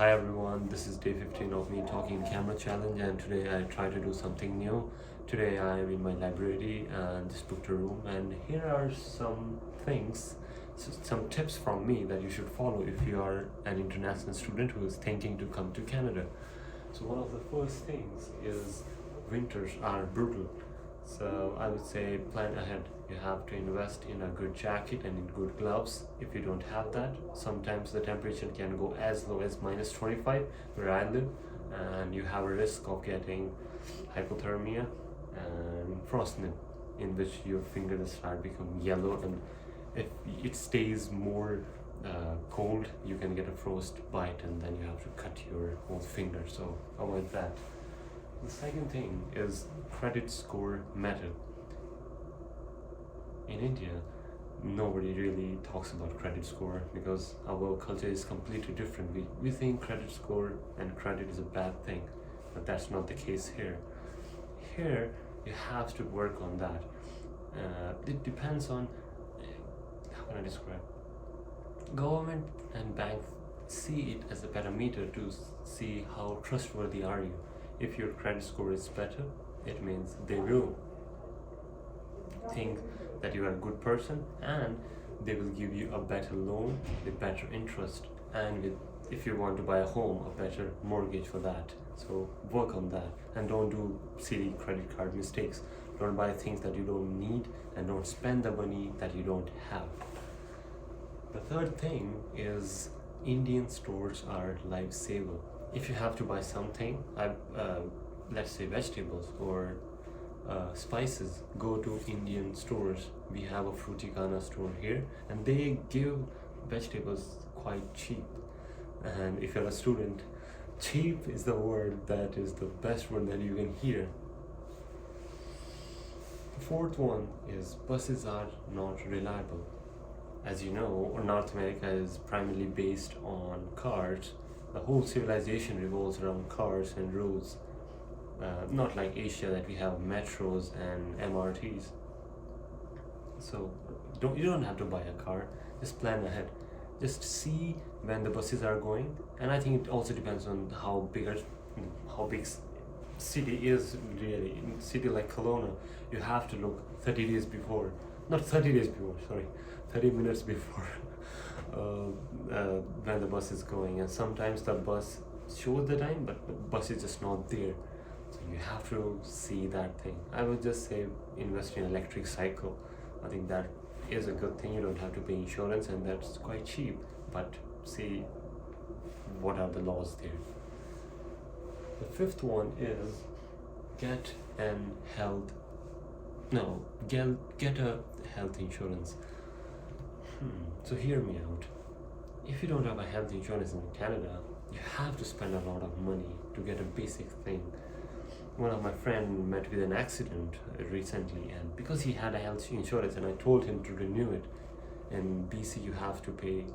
Hi everyone, this is day 15 of me talking camera challenge, and today I try to do something new. Today I am in my library and just booked a room, and here are some things, some tips from me that you should follow if you are an international student who is thinking to come to Canada. So one of the first things is winters are brutal. So I would say plan ahead. You have to invest in a good jacket and in good gloves. If you don't have that, sometimes the temperature can go as low as minus 25 where I live, and you have a risk of getting hypothermia and frostnip, in which your fingers start becoming yellow, and if it stays more cold, you can get a frost bite, and then you have to cut your whole finger. So avoid that. The second thing is credit score method. In India, nobody really talks about credit score because our culture is completely different. We think credit score and credit is a bad thing, but that's not the case here. Here, you have to work on that. It depends on, how can I describe? Government and bank see it as a parameter to see how trustworthy are you. If your credit score is better, it means they will think that you are a good person, and they will give you a better loan with better interest, and with, if you want to buy a home, a better mortgage for that. So work on that and don't do silly credit card mistakes. Don't buy things that you don't need, and don't spend the money that you don't have. The third thing is Indian stores are lifesaver. If you have to buy something, let's say vegetables or spices, go to Indian stores. We have a Fruticana store here, and they give vegetables quite cheap. And if you're a student, cheap is the word that is the best word that you can hear. The fourth one is buses are not reliable. As you know, North America is primarily based on cars. The whole civilization revolves around cars and roads. Not like Asia, that we have metros and MRTs. So you don't have to buy a car. Just plan ahead. Just see when the buses are going, and I think it also depends on how big city is really. In city like Kelowna, you have to look 30 days before. Not 30 days before. Sorry, 30 minutes before. When the bus is going, and sometimes the bus shows the time, but the bus is just not there. So you have to see that thing. I would just say invest in electric cycle. I think that is a good thing. You don't have to pay insurance, and that's quite cheap. But see what are the laws there. The fifth one is get an health. No, get a health insurance. So hear me out. If you don't have a health insurance in Canada, you have to spend a lot of money to get a basic thing. One of my friend met with an accident recently, and because he had a health insurance, and I told him to renew it. In BC, you have to pay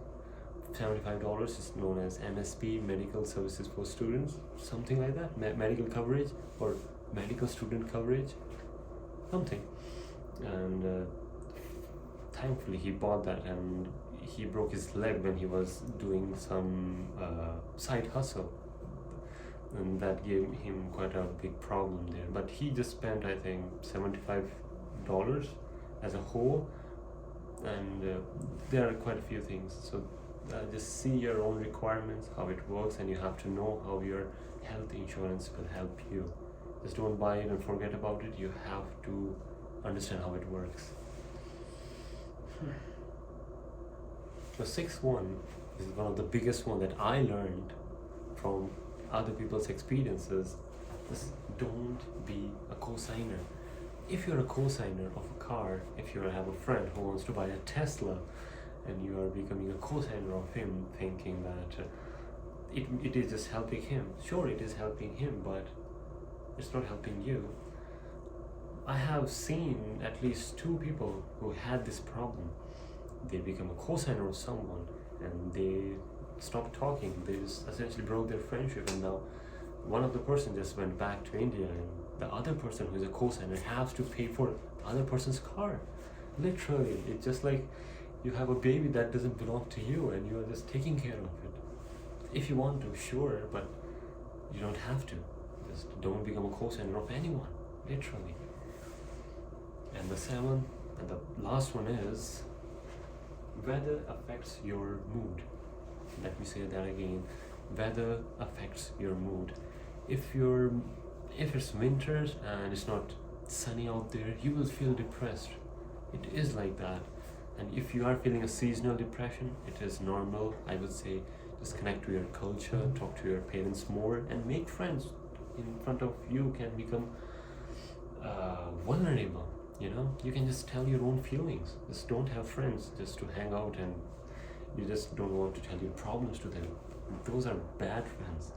$75. It's known as MSP, Medical Services for Students, something like that. Medical coverage or medical student coverage, something. And thankfully he bought that, and he broke his leg when he was doing some side hustle, and that gave him quite a big problem there. But he just spent, I think, $75 as a whole, and there are quite a few things. So just see your own requirements, how it works, and you have to know how your health insurance will help you. Just don't buy it and forget about it. You have to understand how it works. The sixth one is one of the biggest one that I learned from other people's experiences. Is don't be a co-signer. If you're a co-signer of a car, if you have a friend who wants to buy a Tesla, and you are becoming a co-signer of him, thinking that it is just helping him. Sure, it is helping him, but it's not helping you. I have seen at least two people who had this problem. They become a co-signer of someone, and they stopped talking. They just essentially broke their friendship, and now one of the person just went back to India, and the other person who is a co-signer has to pay for the other person's car. Literally, it's just like you have a baby that doesn't belong to you, and you are just taking care of it. If you want to, sure, but you don't have to. Just don't become a co-signer of anyone, literally. And the seventh and the last one is weather affects your mood. Let me say that again. Weather affects your mood. If it's winters and it's not sunny out there, you will feel depressed. It is like that. And if you are feeling a seasonal depression, it is normal. I would say just connect to your culture, talk to your parents more, and make friends in front of you can become vulnerable. You can just tell your own feelings. Just don't have friends just to hang out and you just don't want to tell your problems to them. Those are bad friends.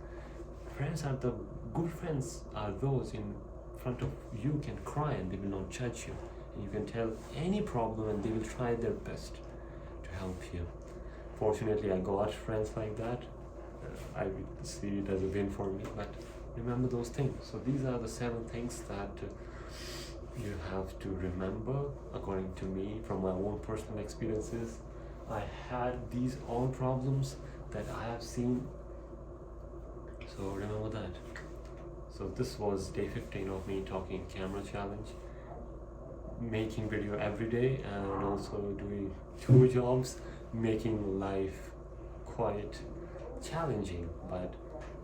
Friends are the good friends are those in front of you can cry and they will not judge you. And you can tell any problem and they will try their best to help you. Fortunately, I got friends like that. I see it as a win for me, but remember those things. So these are the 7 things that you have to remember according to me from my own personal experiences. I had these all problems that I have seen, so remember that. So this was day 15 of me talking camera challenge, making video every day and also doing 2 jobs, making life quite challenging. But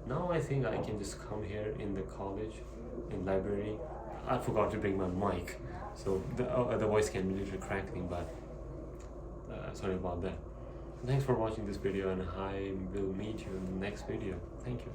now I think I can just come here in the college, in library. I forgot to bring my mic, so the voice can be a little crackling, but sorry about that. Thanks for watching this video and I will meet you in the next video. Thank you.